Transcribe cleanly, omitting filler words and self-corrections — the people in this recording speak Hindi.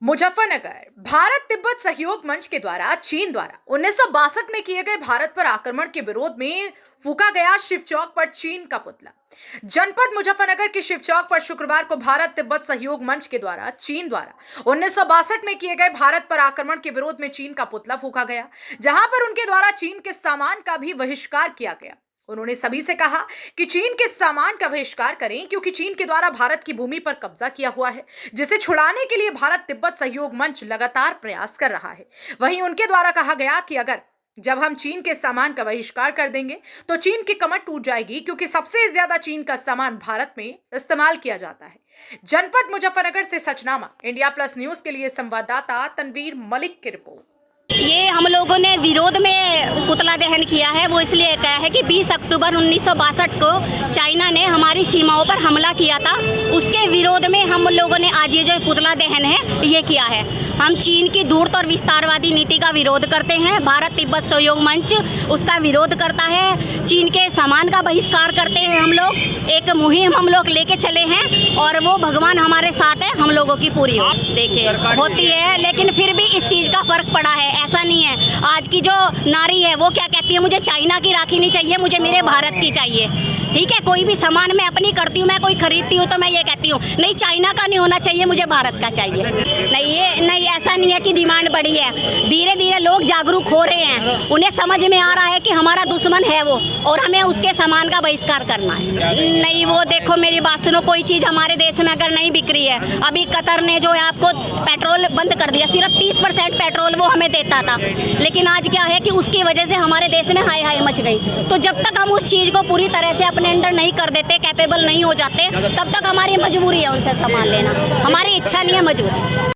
मुजफ्फरनगर भारत तिब्बत सहयोग मंच के द्वारा चीन द्वारा 1962 में किए गए भारत पर आक्रमण के विरोध में फूका गया शिव चौक पर चीन का पुतला। जनपद मुजफ्फरनगर के शिव चौक पर शुक्रवार को भारत तिब्बत सहयोग मंच के द्वारा चीन द्वारा 1962 में किए गए भारत पर आक्रमण के विरोध में चीन का पुतला फूका गया, जहां पर उनके द्वारा चीन के सामान का भी बहिष्कार किया गया। उन्होंने सभी से कहा कि चीन के सामान का बहिष्कार करें, क्योंकि चीन के द्वारा भारत की भूमि पर कब्जा किया हुआ है, जिसे छुड़ाने के लिए भारत तिब्बत सहयोग मंच लगातार प्रयास कर रहा है। वहीं उनके द्वारा कहा गया कि जब हम चीन के सामान का बहिष्कार कर देंगे तो चीन की कमर टूट जाएगी, क्योंकि सबसे ज्यादा चीन का सामान भारत में इस्तेमाल किया जाता है। जनपद मुजफ्फरनगर से सचनामा इंडिया प्लस न्यूज के लिए संवाददाता तनवीर मलिक की रिपोर्ट। ये हम लोगों ने विरोध में पुतला दहन किया है। वो इसलिए कहा है कि 20 अक्टूबर 1962 को चाइना ने हमारी सीमाओं पर हमला किया था, उसके विरोध में हम लोगों ने आज ये जो पुतला दहन है ये किया है। हम चीन की धूर्त और विस्तारवादी नीति का विरोध करते हैं। भारत तिब्बत सहयोग मंच उसका विरोध करता है। चीन के सामान का बहिष्कार करते हैं। हम लोग एक मुहिम हम लोग लेके चले हैं और वो भगवान हमारे साथ है, हम लोगों की पूरी देखिए होती है। लेकिन फिर भी इस चीज़ का फर्क पड़ा है। ऐसा नहीं है आज की जो नारी है वो क्या कहती है, मुझे चाइना की राखी नहीं चाहिए, मुझे मेरे भारत की चाहिए। ठीक है, कोई भी सामान मैं अपनी करती हूँ, मैं कोई खरीदती हूँ तो मैं ये कहती हूँ नहीं चाइना का नहीं होना चाहिए, मुझे भारत का चाहिए। नहीं ऐसा नहीं है कि डिमांड बढ़ी है। धीरे धीरे लोग जागरूक हो रहे हैं, उन्हें समझ में आ रहा है कि हमारा दुश्मन है वो और हमें उसके सामान का बहिष्कार करना है। नहीं वो देखो मेरी बात सुनो, कोई चीज़ हमारे देश में अगर नहीं बिक रही है, अभी कतर ने जो है आपको पेट्रोल बंद कर दिया, सिर्फ 30% पेट्रोल वो हमें देता था, लेकिन आज क्या है कि उसकी वजह से हमारे देश में हाय हाय मच गई। तो जब तक हम उस चीज़ को पूरी तरह से अपने अंडर नहीं कर देते, कैपेबल नहीं हो जाते, तब तक हमारी मजबूरी है उनसे सामान लेना, हमारी इच्छा नहीं है, मजबूरी।